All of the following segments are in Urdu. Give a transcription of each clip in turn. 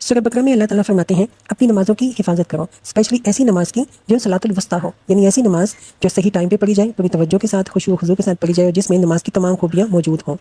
سورہ بقرہ میں اللہ تعالیٰ فرماتے ہیں اپنی نمازوں کی حفاظت کرو، اسپیشلی ایسی نماز کی جو صلاۃ الوسطیٰ ہو، یعنی ایسی نماز جو صحیح ٹائم پہ پڑھی جائے، پوری توجہ کے ساتھ، خشوع و خضوع کے ساتھ پڑھی جائے، اور جس میں نماز کی تمام خوبیاں موجود ہوں،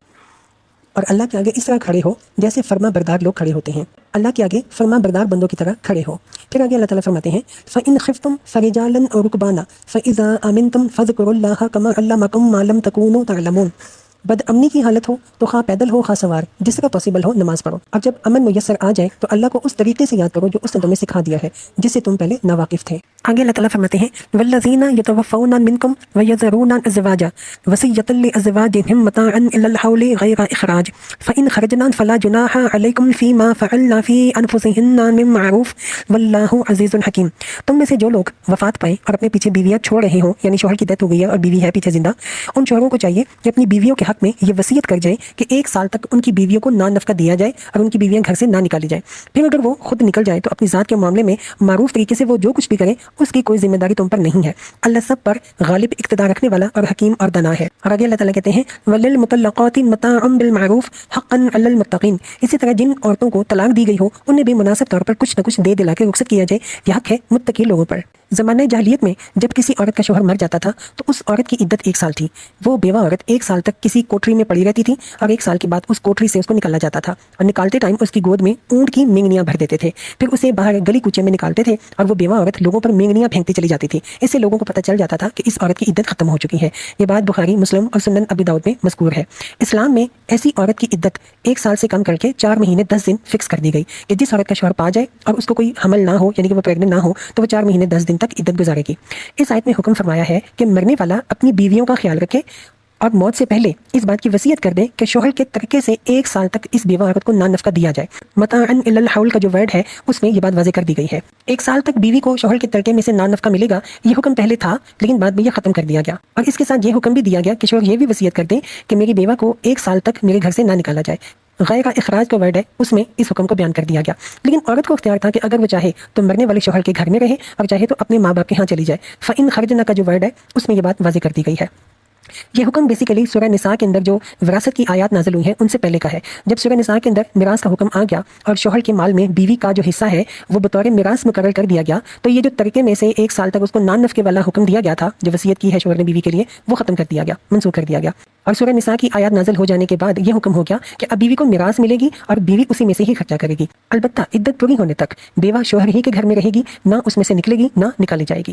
اور اللہ کے آگے اس طرح کھڑے ہو جیسے فرما بردار لوگ کھڑے ہوتے ہیں، اللہ کے آگے فرما بردار بندوں کی طرح کھڑے ہو۔ پھر آگے اللہ تعالیٰ فرماتے ہیں فَإِنْ خِفْتُمْ فَرِجَالًا أَوْ رُكْبَانًا فَإِذَا أَمِنْتُمْ فَاذْكُرُوا اللَّهَ كَمَا عَلَّمَكُم مَّا لَمْ تَكُونُوا تَعْلَمُونَ۔ بد امنی کی حالت ہو تو خواہ پیدل ہو خواہ سوار، جس طرح پاسبل ہو نماز پڑھو، اور جب امن میسر آ جائے تو اللہ کو اس طریقے سے یاد کرو جو اس نے تمہیں سکھا دیا ہے، جس سے تم پہلے ناواقف تھے۔ آگے اللہ تعالیٰ فرماتے ہیں وَالَّذِينَ يَتَوَفَّوْنَ مِنْكُمْ وَيَذَرُونَ أَزْوَاجًا وَصِيَّةً لِأَزْوَاجِهِمْ مَتَاعًا إِلَى الْحَوْلِ غَيْرَ إِخْرَاجٍ فَإِنْ خَرَجْنَ فَلَا جُنَاحَ عَلَيْكُمْ فِيمَا فَعَلْنَ فِي أَنفُسِهِنَّ مِن مَّعْرُوفٍ وَاللَّهُ عَزِيزٌ حَكِيمٌ۔ تم میں سے جو لوگ وفات پائے اور اپنے پیچھے بیویاں چھوڑ رہے ہوں، یعنی شوہر کی ڈیتھ ہو گئی ہے اور بیوی ہے پیچھے زندہ، ان شوہروں کو چاہیے کہ اپنی بیویوں کے حق میں یہ وصیت کر جائیں کہ 1 سال تک ان کی بیویوں کو نان نفقہ دیا جائے اور ان کی بیویاں گھر سے نہ نکالی جائیں۔ پھر اگر وہ خود نکل جائے تو اپنی ذات کے معاملے میں معروف طریقے سے وہ جو کچھ بھی کرے اس کی کوئی ذمہ داری تم پر نہیں ہے، اللہ سب پر غالب اقتدار رکھنے والا اور حکیم اور دانا ہے۔ اور آگے اللہ تعالیٰ کہتے ہیں وَلِلْمُطَلَّقَاتِ مَتَاعٌ بِالْمَعْرُوفِ حَقًّا عَلَى الْمُتَّقِينَ۔ اسی طرح جن عورتوں کو طلاق دی گئی ہو انہیں بھی مناسب طور پر کچھ نہ کچھ دے دلا کے رخصت کیا جائے، یہ حق ہے متقی لوگوں پر۔ زمانہ جاہلیت میں جب کسی عورت کا شوہر مر جاتا تھا تو اس عورت کی عدت 1 سال تھی، وہ بیوہ عورت 1 سال تک کسی کوٹری میں پڑی رہتی تھی اور 1 سال کے بعد اس کوٹری سے اس کو نکالا جاتا تھا، اور نکالتے ٹائم اس کی گود میں اونٹ کی مینگنیاں بھر دیتے تھے، پھر اسے باہر گلی کوچے میں نکالتے تھے اور وہ بیوہ عورت لوگوں پر مینگنیاں پھینکتی چلی جاتی تھی۔ اس سے لوگوں کو پتہ چل جاتا تھا کہ اس عورت کی عدت ختم ہو چکی ہے۔ یہ بات بخاری، مسلم اور سنن ابی داؤد میں مذکور ہے۔ اسلام میں ایسی عورت کی عدت 1 سال سے کم کر کے 4 مہینے 10 دن فکس کر دی گئی کہ جس عورت کا شوہر پا جائے اور اس کو کوئی حمل نہ ہو، یعنی کہ وہ پریگننٹ نہ ہو، تو وہ 4 مہینے 10 دن تک عدت گزارے گی۔ اس آیت میں حکم فرمایا ہے کہ مرنے والا اپنی بیویوں کا خیال رکھے اور موت سے پہلے اس بات کی وصیت کر دے کہ شوہر کے ترکے سے 1 سال تک اس بیوہ عورت کو نان نفقہ دیا جائے۔ متاعًا الی الحول کا جو ورڈ ہے اس میں یہ بات واضح کر دی گئی ہے۔ 1 سال تک بیوی کو شوہر کے ترکے میں سے نان نفقہ ملے گا، یہ حکم پہلے تھا لیکن بعد میں یہ ختم کر دیا گیا، اور اس کے ساتھ یہ حکم بھی دیا گیا کہ شوہر یہ بھی وصیت کر دے کہ میری بیوہ کو 1 سال تک میرے گھر سے نہ نکالا جائے۔ غیر اخراج کا ورڈ ہے اس میں اس حکم کو بیان کر دیا گیا، لیکن عورت کو اختیار تھا کہ اگر وہ چاہے تو مرنے والے شوہر کے گھر میں رہے اور چاہے تو اپنے ماں باپ کے ہاں چلی جائے۔ فَإِنْ خَرَجْنَ کا جو ورڈ ہے اس میں یہ بات واضح کر دی گئی ہے۔ یہ حکم بیسیکلی سورہ نساء کے اندر جو وراثت کی آیات نازل ہوئی ہیں ان سے پہلے کا ہے۔ جب سورہ نساء کے اندر میراث کا حکم آ گیا اور شوہر کے مال میں بیوی کا جو حصہ ہے وہ بطور میراث مقرر کر دیا گیا، تو یہ جو ترکے میں سے 1 سال تک اس کو نان نفقے والا حکم دیا گیا تھا جو وصیت کی ہے شوہر نے بیوی کے لیے، وہ ختم کر دیا گیا، منسوخ کر دیا گیا۔ اور سورہ نساء کی آیات نازل ہو جانے کے بعد یہ حکم ہو گیا کہ اب بیوی کو میراث ملے گی اور بیوی اسی میں سے ہی خرچہ کرے گی، البتہ عدت پوری ہونے تک بیوہ شوہر ہی کے گھر میں رہے گی، نہ اس میں سے نکلے گی نہ نکالی جائے گی۔